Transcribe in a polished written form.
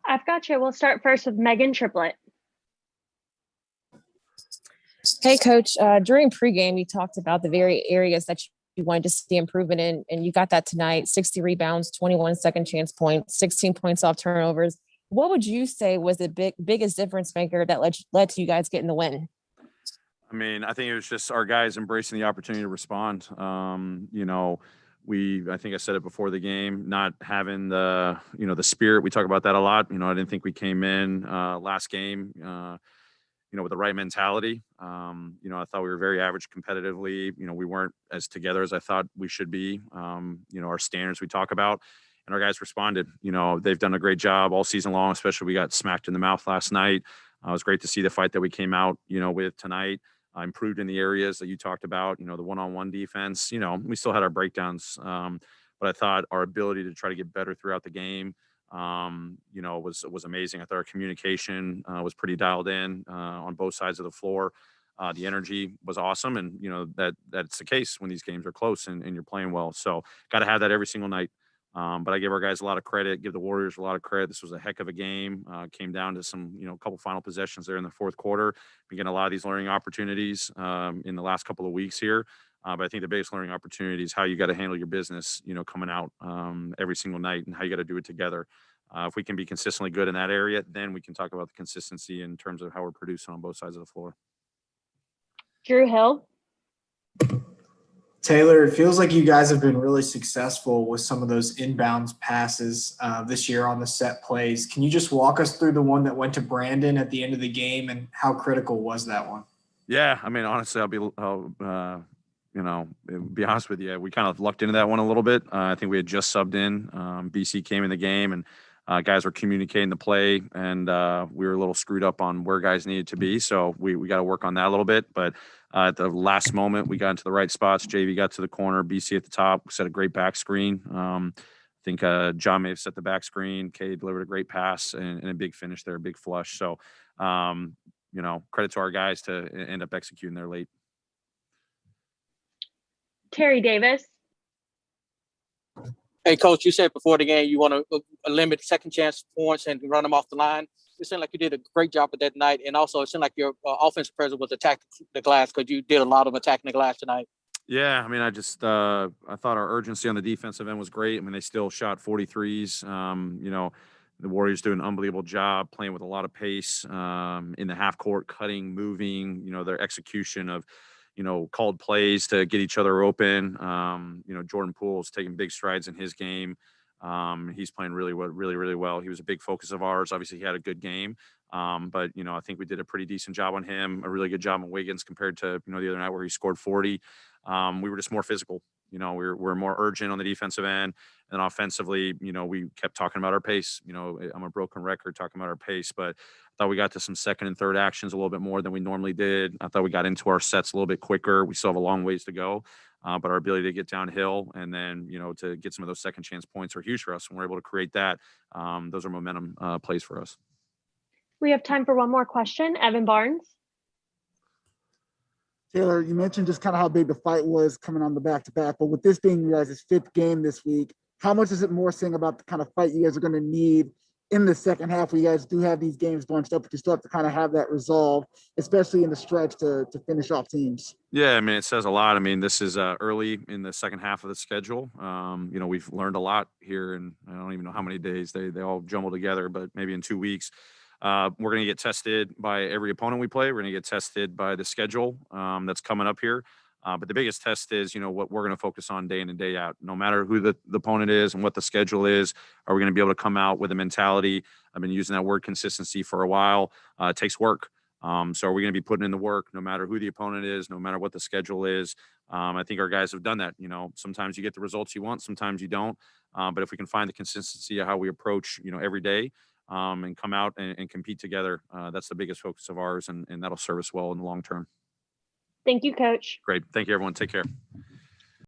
I've got you. We'll start first with Megan Triplett. Hey, Coach. During pregame, you talked about the very areas that you wanted to see improvement in, and you got that tonight. 60 rebounds, 21 second chance points, 16 points off turnovers. What would you say was the biggest difference maker that led to you guys getting the win? I mean, I think it was just our guys embracing the opportunity to respond. I think I said it before the game, not having the spirit. We talk about that a lot. I didn't think we came in last game, with the right mentality. I thought we were very average competitively. We weren't as together as I thought we should be. Our standards we talk about, and our guys responded. They've done a great job all season long, especially we got smacked in the mouth last night. It was great to see the fight that we came out, with tonight. Improved in the areas that you talked about, the one-on-one defense. We still had our breakdowns, but I thought our ability to try to get better throughout the game, was amazing. I thought our communication was pretty dialed in on both sides of the floor. The energy was awesome, and that's the case when these games are close and you're playing well. So got to have that every single night. But I give our guys a lot of credit, give the Warriors a lot of credit. This was a heck of a game. Came down to some, couple final possessions there in the fourth quarter. We get a lot of these learning opportunities in the last couple of weeks here. But I think the biggest learning opportunity is how you got to handle your business, coming out every single night, and how you got to do it together. If we can be consistently good in that area, then we can talk about the consistency in terms of how we're producing on both sides of the floor. Drew Hill. Taylor, it feels like you guys have been really successful with some of those inbounds passes this year on the set plays. Can you just walk us through the one that went to Brandon at the end of the game, and how critical was that one? Yeah, I mean, honestly, be honest with you, we kind of lucked into that one a little bit. I think we had just subbed in. BC came in the game, and guys were communicating the play, and we were a little screwed up on where guys needed to be. So we got to work on that a little bit. But at the last moment, we got into the right spots. JV got to the corner, BC at the top, set a great back screen. I think John may have set the back screen. Kay delivered a great pass and a big finish there, a big flush. So, credit to our guys to end up executing there late. Terry Davis. Hey, Coach, you said before the game you want to limit second chance points and run them off the line. It seemed like you did a great job of that tonight. And also, it seemed like your offensive presence was attacking the glass, because you did a lot of attacking the glass tonight. Yeah, I mean, I thought our urgency on the defensive end was great. I mean, they still shot 43s. The Warriors do an unbelievable job playing with a lot of pace in the half court, cutting, moving, their execution of, called plays to get each other open. Jordan Poole's taking big strides in his game. He's playing really well. He was a big focus of ours. Obviously, he had a good game. But I think we did a pretty decent job on him, a really good job on Wiggins compared to, the other night where he scored 40. We were just more physical. We're more urgent on the defensive end, and offensively, we kept talking about our pace. I'm a broken record talking about our pace, but I thought we got to some second and third actions a little bit more than we normally did. I thought we got into our sets a little bit quicker. We still have a long ways to go, but our ability to get downhill and then, to get some of those second chance points are huge for us. And we're able to create that. Those are momentum plays for us. We have time for one more question. Evan Barnes. Taylor, you mentioned just kind of how big the fight was coming on the back-to-back, but with this being you guys' fifth game this week, how much is it more saying about the kind of fight you guys are going to need in the second half where you guys do have these games bunched up, but you still have to kind of have that resolve, especially in the stretch to finish off teams? Yeah, I mean, it says a lot. I mean, this is early in the second half of the schedule. We've learned a lot here, and I don't even know how many days they all jumble together, but maybe in 2 weeks. We're going to get tested by every opponent we play. We're going to get tested by the schedule that's coming up here. But the biggest test is, what we're going to focus on day in and day out. No matter who the opponent is and what the schedule is, are we going to be able to come out with a mentality? I've been using that word consistency for a while. It takes work. So are we going to be putting in the work no matter who the opponent is, no matter what the schedule is? I think our guys have done that. Sometimes you get the results you want, sometimes you don't. But if we can find the consistency of how we approach, every day, and come out and compete together, that's the biggest focus of ours, and that'll serve us well in the long term. Thank you, Coach. Great. Thank you, everyone. Take care.